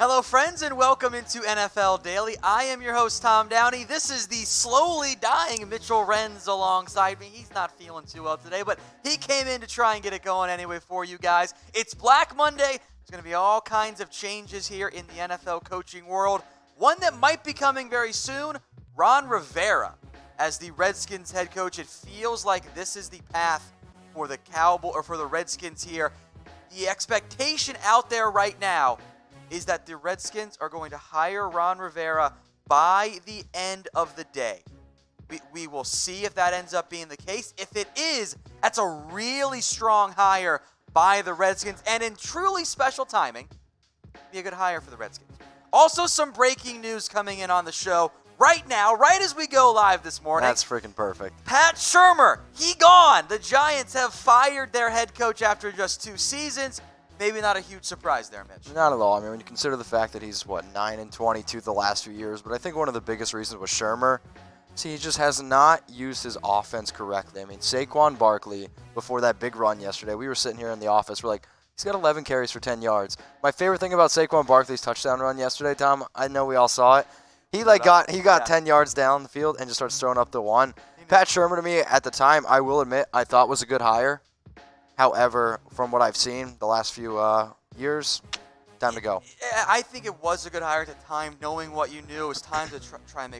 Hello, friends, and welcome into NFL Daily. I am your host, Tom Downey. This is the slowly dying Mitchell Renz alongside me. He's not feeling too well today, but he came in to try and get it going anyway for you guys. It's Black Monday. There's going to be all kinds of changes here in the NFL coaching world. One that might be coming very soon, Ron Rivera. As the Redskins head coach, it feels like this is the path for the Redskins here. The expectation out there right now is that the Redskins are going to hire Ron Rivera by the end of the day. We will see if that ends up being the case. If it is, that's a really strong hire by the Redskins, and in truly special timing, be a good hire for the Redskins. Also, some breaking news coming in on the show right now, right as we go live this morning. That's freaking perfect. Pat Shurmur, he gone. The Giants have fired their head coach after just 2 seasons. Maybe not a huge surprise there, Mitch. Not at all. I mean, when you consider the fact that he's, 9-22 the last few years, but I think one of the biggest reasons was Shurmur. See, he just has not used his offense correctly. I mean, Saquon Barkley, before that big run yesterday, we were sitting here in the office, we're like, he's got 11 carries for 10 yards. My favorite thing about Saquon Barkley's touchdown run yesterday, Tom, I know we all saw it. He got 10 yards down the field and just starts throwing up the one. Pat Shurmur, to me, at the time, I will admit, I thought was a good hire. However, from what I've seen the last few years, time to go. I think it was a good hire at the time, knowing what you knew. It was time to try and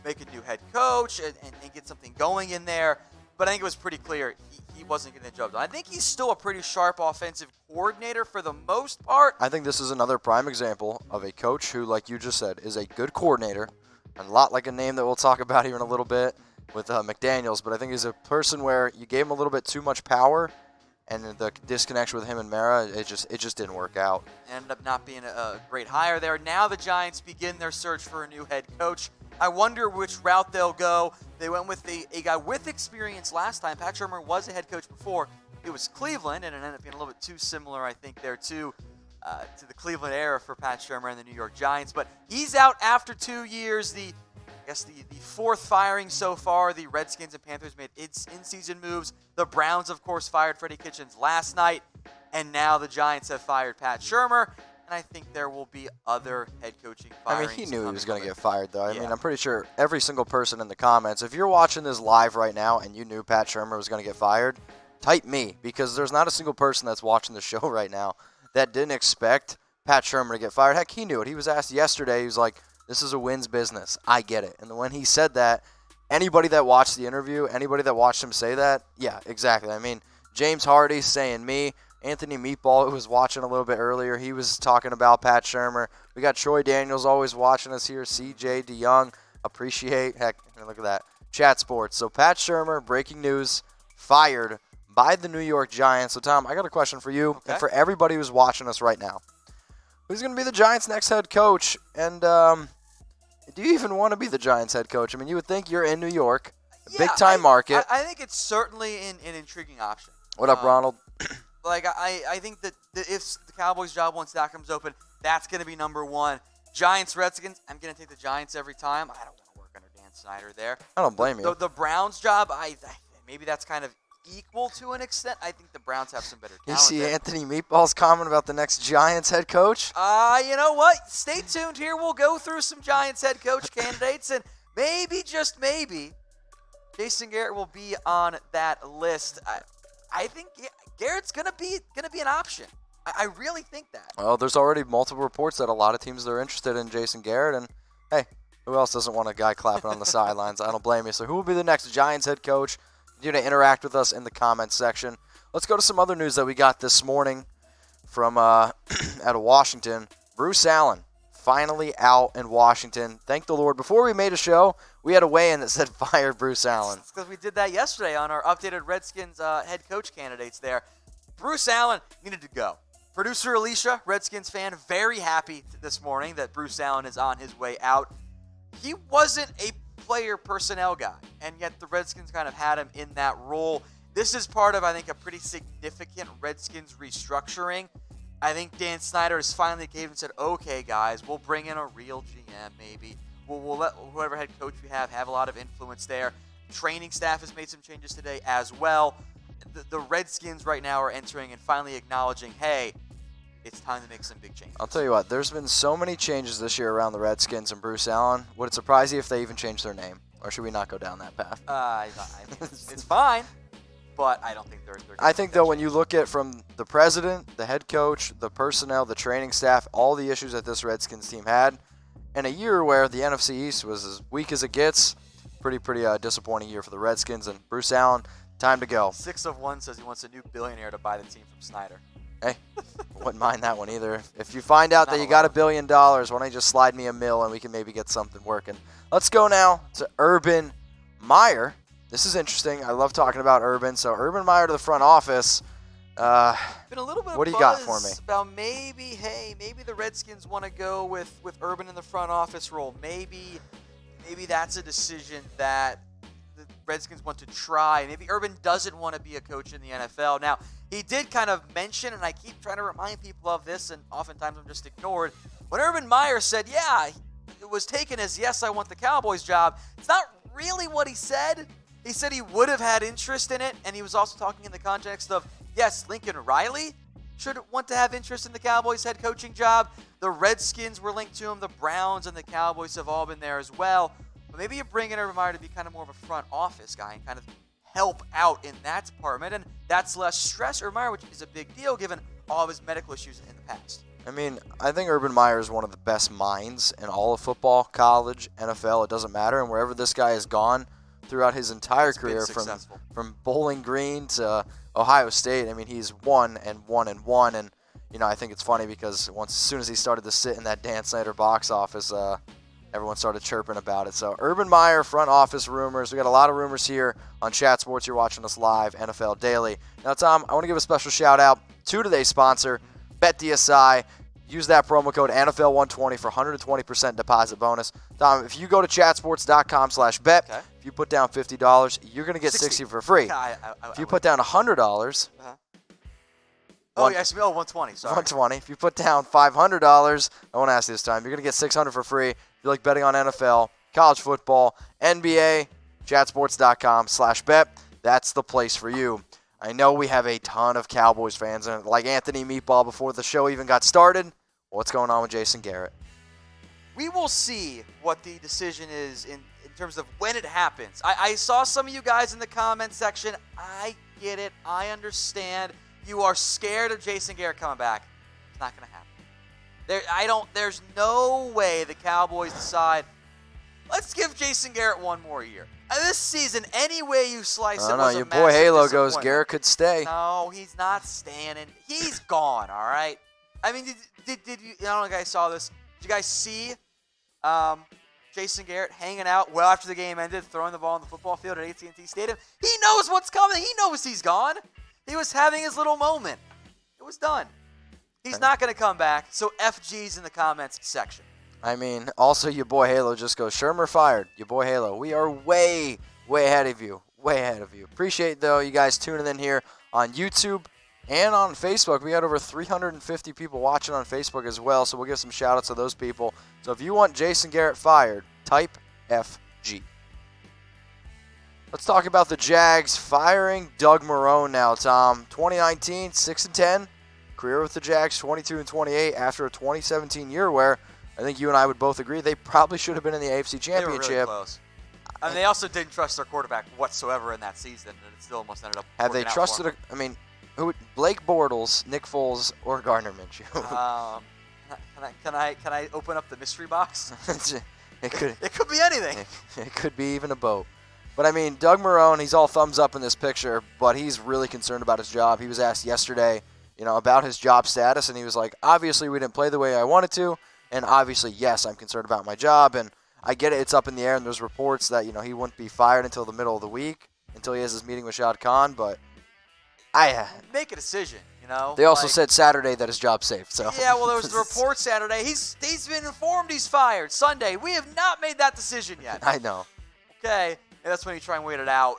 make a new head coach and get something going in there. But I think it was pretty clear he wasn't getting the job done. I think he's still a pretty sharp offensive coordinator for the most part. I think this is another prime example of a coach who, like you just said, is a good coordinator, and a lot like a name that we'll talk about here in a little bit with McDaniels, but I think he's a person where you gave him a little bit too much power, and the disconnection with him and Mara, it just didn't work out. Ended up not being a great hire there. Now the Giants begin their search for a new head coach. I wonder which route they'll go. They went with a guy with experience last time. Pat Shurmur was a head coach before. It was Cleveland, and it ended up being a little bit too similar, I think, there to the Cleveland era for Pat Shurmur and the New York Giants. But he's out after 2 years. The fourth firing so far. The Redskins and Panthers made its in-season moves. The Browns, of course, fired Freddie Kitchens last night. And now the Giants have fired Pat Shurmur. And I think there will be other head coaching firings. I mean, he knew he was going to get fired, though. I mean, I'm pretty sure every single person in the comments, if you're watching this live right now and you knew Pat Shurmur was going to get fired, type me, because there's not a single person that's watching the show right now that didn't expect Pat Shurmur to get fired. Heck, he knew it. He was asked yesterday, he was like, this is a wins business. I get it. And when he said that, anybody that watched the interview, anybody that watched him say that, yeah, exactly. I mean, James Hardy saying me, Anthony Meatball, who was watching a little bit earlier, he was talking about Pat Shurmur. We got Troy Daniels always watching us here, CJ DeYoung, appreciate. Heck, look at that. Chat Sports. So Pat Shurmur, breaking news, fired by the New York Giants. So, Tom, I got a question for you and for everybody who's watching us right now. Who's going to be the Giants' next head coach? And do you even want to be the Giants' head coach? I mean, you would think you're in New York, a big-time market. I think it's certainly an intriguing option. What up, Ronald? I think that if the Cowboys' job once that comes open, that's going to be number one. Giants, Redskins, I'm going to take the Giants every time. I don't want to work under Dan Snyder there. I don't blame you. The Browns' job, maybe that's kind of equal to an extent. I think the Browns have some better talent. You see Anthony Meatball's comment about the next Giants head coach? You know what? Stay tuned here. We'll go through some Giants head coach candidates, and maybe, just maybe, Jason Garrett will be on that list. I think Garrett's gonna be an option. I really think that. Well, there's already multiple reports that a lot of teams are interested in Jason Garrett, and hey, who else doesn't want a guy clapping on the sidelines? I don't blame you. So who will be the next Giants head coach? You're going to interact with us in the comments section. Let's go to some other news that we got this morning from out of Washington. Bruce Allen finally out in Washington. Thank the Lord. Before we made a show, we had a weigh-in that said fire Bruce Allen. It's because we did that yesterday on our updated Redskins head coach candidates there. Bruce Allen needed to go. Producer Alicia, Redskins fan, very happy this morning that Bruce Allen is on his way out. He wasn't a player personnel guy, and yet the Redskins kind of had him in that role. This is part of, I think, a pretty significant Redskins restructuring. I think Dan Snyder has finally caved and said, okay, guys, we'll bring in a real GM maybe. We'll let whoever head coach we have a lot of influence there. Training staff has made some changes today as well. The Redskins right now are entering and finally acknowledging, hey, it's time to make some big changes. I'll tell you what, there's been so many changes this year around the Redskins and Bruce Allen. Would it surprise you if they even changed their name? Or should we not go down that path? I mean, it's fine, but I don't think they're I think, though, when you look at from the president, the head coach, the personnel, the training staff, all the issues that this Redskins team had, in a year where the NFC East was as weak as it gets, pretty disappointing year for the Redskins. And Bruce Allen, time to go. 6 of 1 says he wants a new billionaire to buy the team from Snyder. Hey, wouldn't mind that one either. If you find out that you got $1 billion, why don't you just slide me $1 million and we can maybe get something working. Let's go now to Urban Meyer. This is interesting. I love talking about Urban. So Urban Meyer to the front office. Been a little bit what of do you got for me? About maybe the Redskins want to go with Urban in the front office role. Maybe that's a decision that the Redskins want to try. Maybe Urban doesn't want to be a coach in the NFL. Now, he did kind of mention, and I keep trying to remind people of this, and oftentimes I'm just ignored. When Urban Meyer said, yeah, it was taken as, yes, I want the Cowboys job, it's not really what he said. He said he would have had interest in it, and he was also talking in the context of, yes, Lincoln Riley should want to have interest in the Cowboys head coaching job. The Redskins were linked to him. The Browns and the Cowboys have all been there as well. But maybe you bring in Urban Meyer to be kind of more of a front office guy and kind of help out in that department, and that's less stress for Urban Meyer, which is a big deal given all of his medical issues in the past. I mean, I think Urban Meyer is one of the best minds in all of football, college, NFL, it doesn't matter. And wherever this guy has gone throughout his entire career, from Bowling Green to Ohio State, I mean, he's won and won and won. And, you know, I think it's funny because as soon as he started to sit in that Dan Snyder box office, everyone started chirping about it. So Urban Meyer, front office rumors. We got a lot of rumors here on Chat Sports. You're watching us live, NFL Daily. Now, Tom, I want to give a special shout out to today's sponsor, BetDSI. Use that promo code NFL120 for 120% deposit bonus. Tom, if you go to chatsports.com/bet, if you put down $50, you're going to get 60 for free. If you put down $100, Oh, yes, 120, sorry. 120. If you put down $500, I won't ask you this time, you're going to get $600 for free. If you like betting on NFL, college football, NBA, chatsports.com/bet. That's the place for you. I know we have a ton of Cowboys fans, and like Anthony Meatball before the show even got started, what's going on with Jason Garrett? We will see what the decision is in terms of when it happens. I saw some of you guys in the comment section. I get it. I understand. You are scared of Jason Garrett coming back. It's not going to happen. There's no way the Cowboys decide, let's give Jason Garrett one more year. This season, any way you slice it, was a your boy Halo goes, disappointment. Garrett could stay. No, he's not staying. He's gone, all right? I mean, did you, I don't know if you guys saw this. Did you guys see Jason Garrett hanging out well after the game ended, throwing the ball on the football field at AT&T Stadium? He knows what's coming. He knows he's gone. He was having his little moment. It was done. He's not going to come back, so FG's in the comments section. I mean, also your boy Halo just goes, Shurmur fired. Your boy Halo. We are way ahead of you. Way ahead of you. Appreciate, though, you guys tuning in here on YouTube and on Facebook. We got over 350 people watching on Facebook as well, so we'll give some shout-outs to those people. So if you want Jason Garrett fired, type FG. Let's talk about the Jags firing Doug Marrone now, Tom. 2019, 6-10. Career with the Jags, 22-28 after a 2017 year where I think you and I would both agree they probably should have been in the AFC Championship. They were really close. I mean, they also didn't trust their quarterback whatsoever in that season, and it still almost ended up Have they trusted, Blake Bortles, Nick Foles, or Gardner Minshew? Can I open up the mystery box? It could be anything. It could be even a boat. But, I mean, Doug Marrone, he's all thumbs up in this picture, but he's really concerned about his job. He was asked yesterday, about his job status, and he was like, obviously we didn't play the way I wanted to, and obviously, yes, I'm concerned about my job, and I get it, it's up in the air, and there's reports that, he wouldn't be fired until the middle of the week, until he has his meeting with Shad Khan, but make a decision, They also said Saturday that his job's safe, so. Yeah, well, there was the report Saturday. He's been informed he's fired. Sunday, we have not made that decision yet. I know. Okay, and that's when you try and wait it out.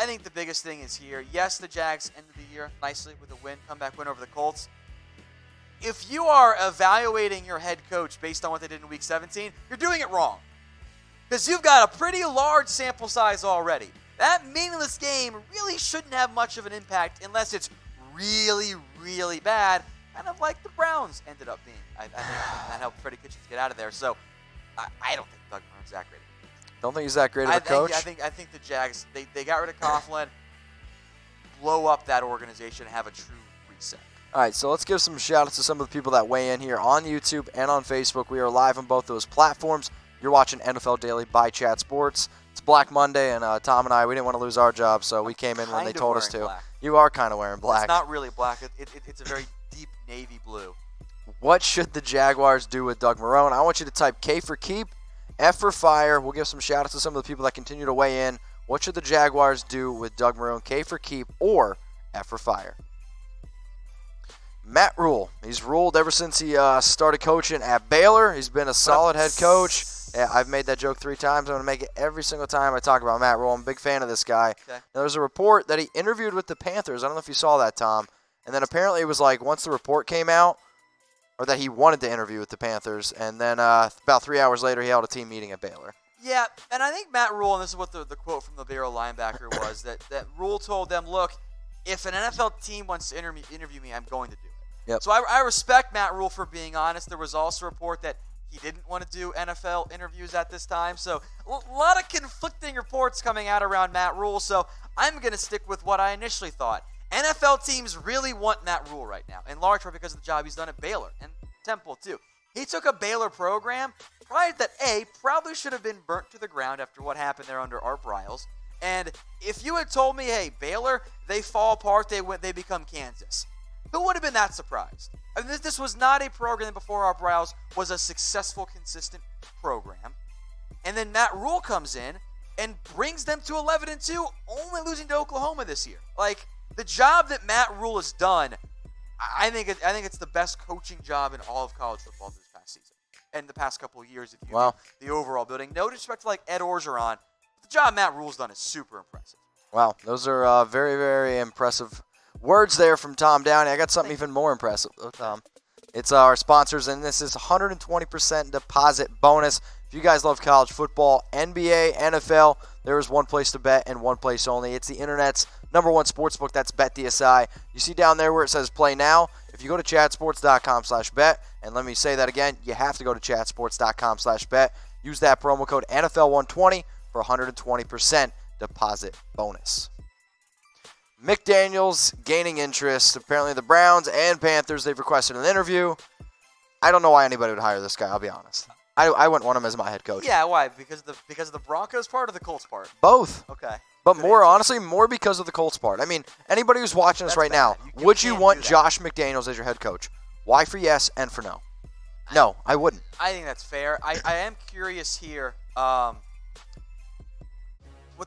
I think the biggest thing is here, yes, the Jags ended the year nicely with a comeback win over the Colts. If you are evaluating your head coach based on what they did in Week 17, you're doing it wrong. Because you've got a pretty large sample size already. That meaningless game really shouldn't have much of an impact unless it's really, really bad. kind of like the Browns ended up being. I think that helped Freddie Kitchens get out of there. So I don't think Doug Marrone's that great. Don't think he's that great of a coach? I think the Jags, they got rid of Coughlin, blow up that organization, and have a true reset. All right, so let's give some shout-outs to some of the people that weigh in here on YouTube and on Facebook. We are live on both those platforms. You're watching NFL Daily by Chat Sports. It's Black Monday, and Tom and I, we didn't want to lose our job, so we came in when they told us to. Black. You are kind of wearing black. It's not really black. It's a very deep navy blue. What should the Jaguars do with Doug Marrone? I want you to type K for keep, F for fire. We'll give some shout-outs to some of the people that continue to weigh in. What should the Jaguars do with Doug Marrone? K for keep or F for fire? Matt Rhule. He's ruled ever since he started coaching at Baylor. He's been a solid head coach. Yeah, I've made that joke 3 times. I'm going to make it every single time I talk about Matt Rhule. I'm a big fan of this guy. Okay. Now, there's a report that he interviewed with the Panthers. I don't know if you saw that, Tom. And then apparently it was like once the report came out, or that he wanted to interview with the Panthers, and then about 3 hours later he held a team meeting at Baylor. Yeah, and I think Matt Rhule, and this is what the quote from the Baylor linebacker was, that Rhule told them, look, if an NFL team wants to interview me, I'm going to do it. Yep. So I respect Matt Rhule for being honest. There was also a report that he didn't want to do NFL interviews at this time. So a lot of conflicting reports coming out around Matt Rhule. So I'm going to stick with what I initially thought. NFL teams really want Matt Rhule right now, in large part because of the job he's done at Baylor and Temple too. He took a Baylor program that probably should have been burnt to the ground after what happened there under RHULE'S. And if you had told me, hey, Baylor, they fall apart, they become Kansas, who would have been that surprised? I mean, this was not a program before RHULE'S was a successful, consistent program. And then Matt Rhule comes in and brings them to 11-2, only losing to Oklahoma this year. Like, the job that Matt Rhule has done, I think it's the best coaching job in all of college football this past season and the past couple of years. If you do the overall building, no disrespect to like Ed Orgeron, the job Matt Rhule's done is super impressive. Wow, those are very, very impressive words there from Tom Downey. I got something even more impressive, Tom. It's our sponsors, and this is 120% deposit bonus. If you guys love college football, NBA, NFL, there is one place to bet and one place only. It's the internet's #1 sportsbook. That's BetDSI. You see down there where it says play now. If you go to chatsports.com/bet, and let me say that again, you have to go to chatsports.com/bet. Use that promo code NFL120 for 120% deposit bonus. McDaniels gaining interest. Apparently the Browns and Panthers, they've requested an interview. I don't know why anybody would hire this guy, I'll be honest. I wouldn't want him as my head coach. Yeah, why? Because of the Broncos part or the Colts part? Both. Okay. But honestly, more because of the Colts part. I mean, anybody who's watching us right now, would you want Josh McDaniels as your head coach? Why for yes and for no? No, I wouldn't. I think that's fair. I am curious here what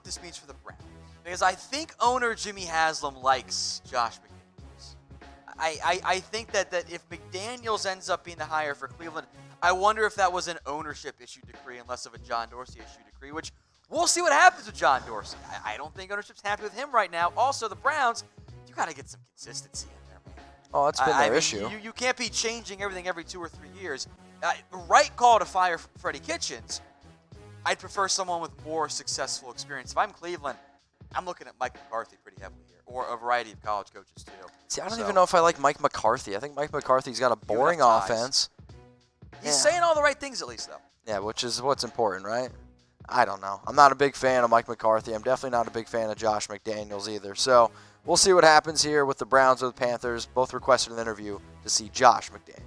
this means for the Browns. Because I think owner Jimmy Haslam likes Josh McDaniels. I think that if McDaniels ends up being the hire for Cleveland, I wonder if that was an ownership issue decree and less of a John Dorsey issue decree, which we'll see what happens with John Dorsey. I don't think ownership's happy with him right now. Also, the Browns, you got to get some consistency in there, man. Oh, that's been their issue. You can't be changing everything every 2 or 3 years. Right call to fire Freddie Kitchens. I'd prefer someone with more successful experience. If I'm Cleveland, I'm looking at Mike McCarthy pretty heavily here, or a variety of college coaches too. See, I don't even know if I like Mike McCarthy. I think Mike McCarthy's got a boring offense. He's saying all the right things at least, though. Yeah, which is what's important, right? I don't know. I'm not a big fan of Mike McCarthy. I'm definitely not a big fan of Josh McDaniels either. So we'll see what happens here with the Browns or the Panthers. Both requested an interview to see Josh McDaniels.